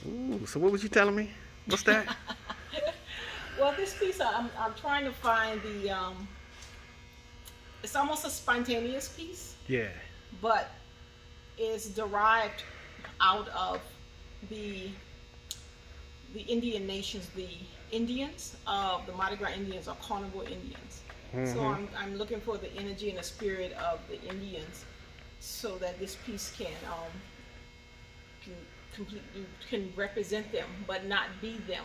Ooh, so what was you telling me? What's that? Well, this piece, I'm trying to find the, it's almost a spontaneous piece, Yeah. but is derived out of the Indian nations, the Indians, the Mardi Gras Indians or Carnival Indians. So I'm looking for the energy and the spirit of the Indians, so that this piece can represent them, but not be them.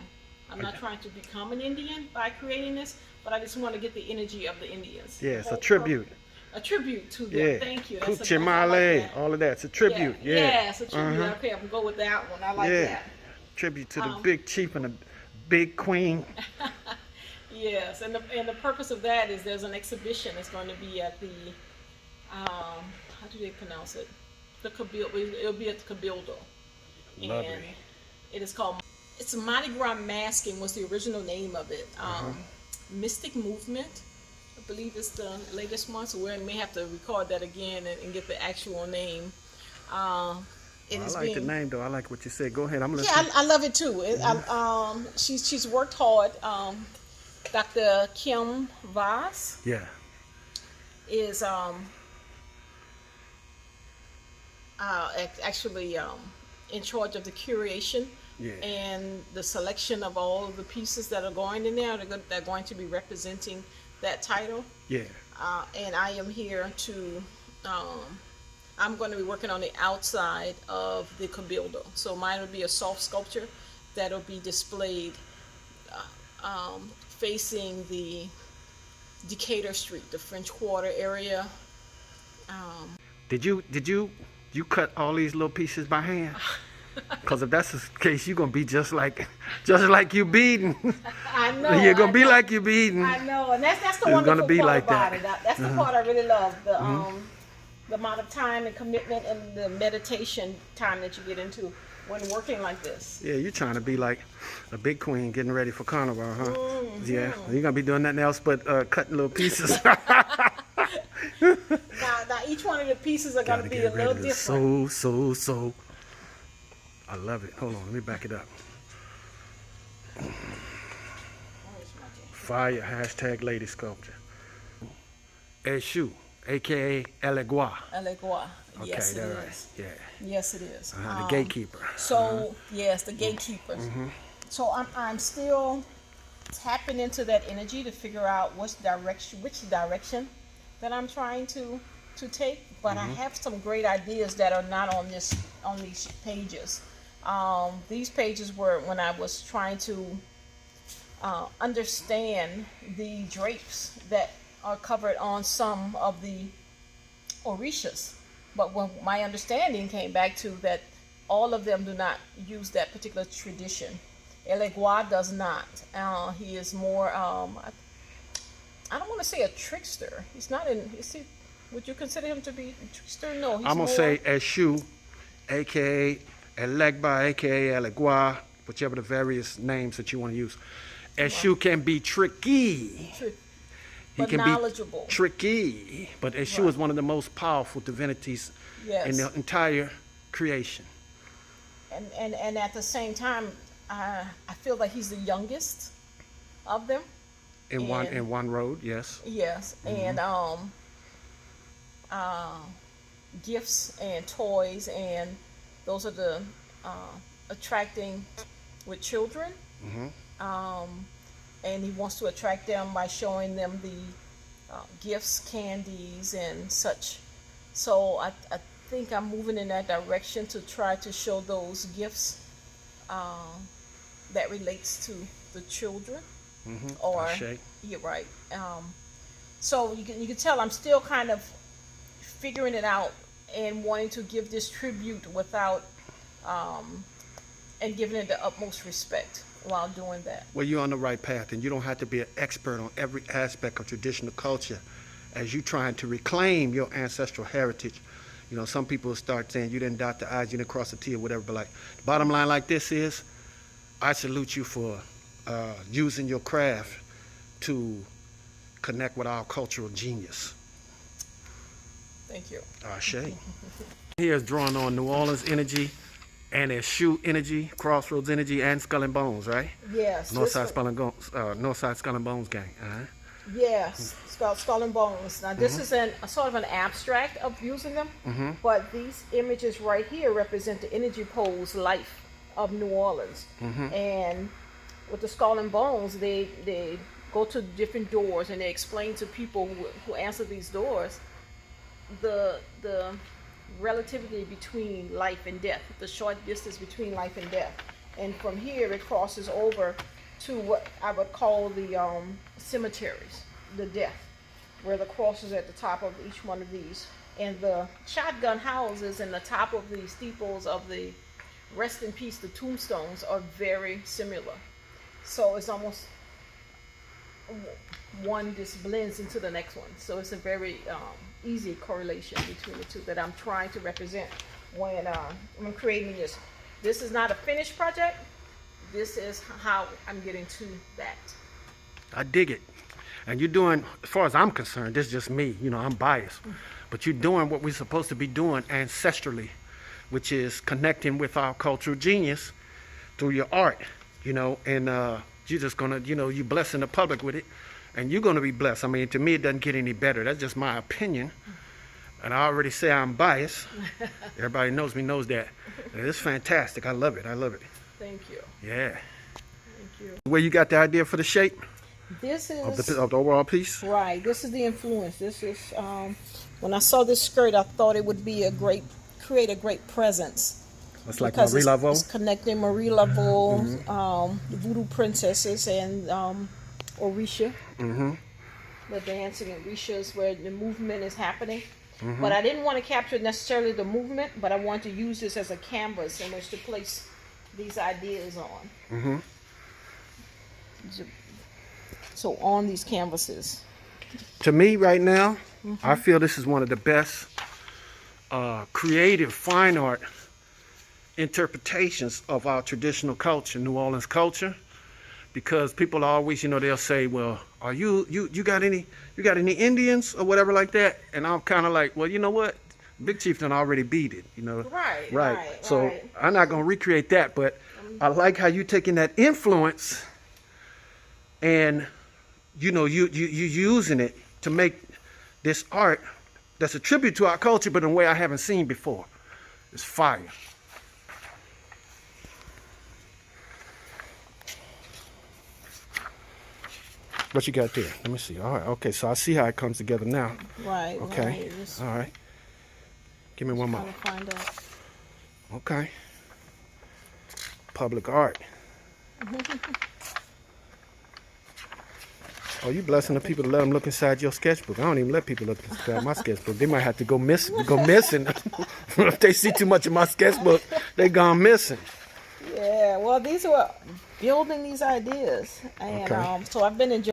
I'm not trying to become an Indian by creating this, but I just want to get the energy of the Indians. Yeah, it's a tribute. A tribute to them. Yeah. Thank you. Kuchimale, all of that. It's a tribute. Yeah. Yeah, it's a tribute. Okay, I'm gonna go with that one. I like that. Tribute to the big chief and the big queen. Yes, and the purpose of that is there's an exhibition that's going to be at the how do they pronounce it? The Cabildo. It'll be at the Cabildo. Lovely. And it is called, it's Mardi Gras Masking was the original name of it. Mystic Movement, I believe is the latest one, so we may have to record that again and get the actual name. I like the name though. I like what you said. Go ahead. I'm listening. Yeah, I love it too. She's worked hard. Dr. Kim Voss is actually in charge of the curation and the selection of all of the pieces that are going in there. They're going to be representing that title. Yeah. And I am here to, I'm going to be working on the outside of the Cabildo. So mine will be a soft sculpture that'll be displayed facing the Decatur Street, the French Quarter area. Did you cut all these little pieces by hand? Because if that's the case, you're gonna be just like you beading. I know. You're gonna be like you beading. I know, and that's the wonderful part like about it. That's the part I really love. The amount of time and commitment and the meditation time that you get into when working like this. Yeah, you're trying to be like a big queen getting ready for carnival, huh? Yeah, you're gonna be doing nothing else but cutting little pieces. Now each one of the pieces are gonna be a little different. So. I love it. Hold on, let me back it up. FYAH hashtag lady sculpture. Eshu, aka Elegua. Elegua. Okay, yes, it is. Right. Yeah. Yes, it is. The gatekeeper. So yes, the gatekeeper. So I'm still tapping into that energy to figure out which direction that I'm trying to take. But I have some great ideas that are not on these pages. These pages were when I was trying to understand the drapes that are covered on some of the Òrìṣas. But when my understanding came back to that, all of them do not use that particular tradition. Elegua does not. He is more, I don't want to say a trickster. He's not would you consider him to be a trickster? No, he's I'm going to say Eshu, a.k.a. Elegba, a.k.a. Elegua, whichever the various names that you want to use. Eshu can be tricky. He can knowledgeable. Be tricky. But Eshu is one of the most powerful divinities in the entire creation. And at the same time, I feel like he's the youngest of them. In one road, yes. Yes, and gifts and toys, and those are the attracting with children. And he wants to attract them by showing them the gifts, candies, and such. So I think I'm moving in that direction to try to show those gifts that relates to the children. Or you're right. So you can tell I'm still kind of figuring it out and wanting to give this tribute without and giving it the utmost respect while doing that. Well, you're on the right path, and you don't have to be an expert on every aspect of traditional culture as you trying to reclaim your ancestral heritage. You know, some people start saying you didn't dot the I's, you didn't cross the T or whatever, but like the bottom line like this is, I salute you for using your craft to connect with our cultural genius. Thank you. Ashe. He is drawing on New Orleans energy And there's shoe energy, crossroads energy, and skull and bones, right? Yes. Northside skull and Northside skull and bones gang. Yes, skull and bones. Now this is a sort of an abstract of using them, but these images right here represent the energy poles life of New Orleans. And with the skull and bones, they go to different doors and they explain to people who answer these doors the relativity between life and death, the short distance between life and death. And from here it crosses over to what I would call the cemeteries, the death, where the cross is at the top of each one of these. And the shotgun houses and the top of the steeples of the rest in peace, the tombstones, are very similar. So it's almost one just blends into the next one. So it's a very easy correlation between the two that I'm trying to represent when I'm creating this. This is not a finished project. This is how I'm getting to that. I dig it. And you're doing, as far as I'm concerned, this is just me, you know, I'm biased. But you're doing what we're supposed to be doing ancestrally, which is connecting with our cultural genius through your art, you know, and you're just gonna, you know, you're blessing the public with it, and you're gonna be blessed. I mean, to me, it doesn't get any better. That's just my opinion. And I already say I'm biased. Everybody knows me, knows that. And it's fantastic. I love it. I love it. Thank you. Yeah. Thank you. Where you got the idea for the shape? This is Of the overall piece? right. This is the influence. This is when I saw this skirt, I thought it would be create a great presence. It's like Because Marie Laveau? it's connecting Marie Laveau, the Voodoo princesses, and Òrìṣà. The dancing in Òrìṣà where the movement is happening. But I didn't want to capture necessarily the movement, but I wanted to use this as a canvas in which to place these ideas on. So on these canvases. To me, right now, I feel this is one of the best creative fine art interpretations of our traditional culture, New Orleans culture, because people always, you know, they'll say, well, are you got any Indians or whatever like that? And I'm kind of like, well, you know what? Big Chief done already beat it, you know. Right. So I'm not gonna recreate that, but I like how you taking that influence and, you know, you using it to make this art that's a tribute to our culture, but in a way I haven't seen before. It's fire. What you got there? Let me see. All right. Okay. So I see how it comes together now. Right. Okay. Right. All right. Give me one more. Trying to find out. Okay. Public art. Oh, you blessing the people to let them look inside your sketchbook. I don't even let people look inside my sketchbook. They might have to go missing. If they see too much of my sketchbook, they gone missing. Yeah. Well, these were building these ideas, and Okay. so I've been enjoying.